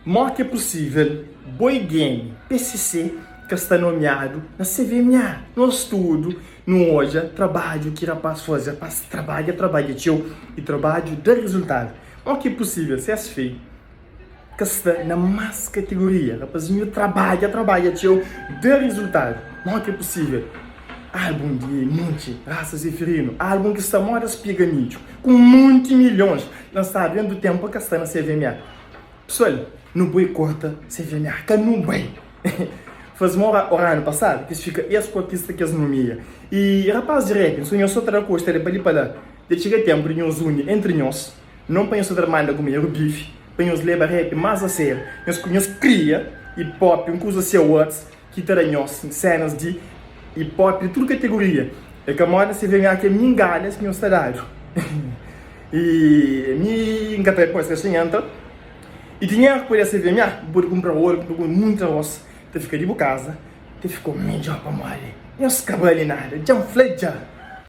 Mal que é possível, Boi Game, PCC, que está nomeado na CVMA, no estudo, no hoje, trabalho que rapaz fazer, rapaz trabalha tio, e trabalho dá resultado. Mal que é possível, se é feio, que está na mais categoria, rapazinho trabalha tio, dá resultado. Mal que é possível. Álbum de Monte, Raças e Ferino, álbum que está modas piganicho, com muitos milhões, lançado dentro do tempo que está na CVMA. Pessoal, não boi corta CVMA, que não boi. Faz o ano passado, que fica esse conquista que as nomia. E rapaz de rap, sonhou só outra coisa, ele para ali para lá. De chegar tempo, nós une entre nós, não para nós outra manda comer o bife, para nós levar rap mais a sério, nós cria hip hop, coisa seu words, que terá nós cenas de hip hop de toda categoria. É que a moda se vê aqui em galhas que nós está dado. E me encantou depois que assim entra. E dinheiro que podia ser ver, pode comprar ouro, pode muita roça. Te fica de casa, te ficou melhor para morrer. Não se acaba ali nada, já fleja.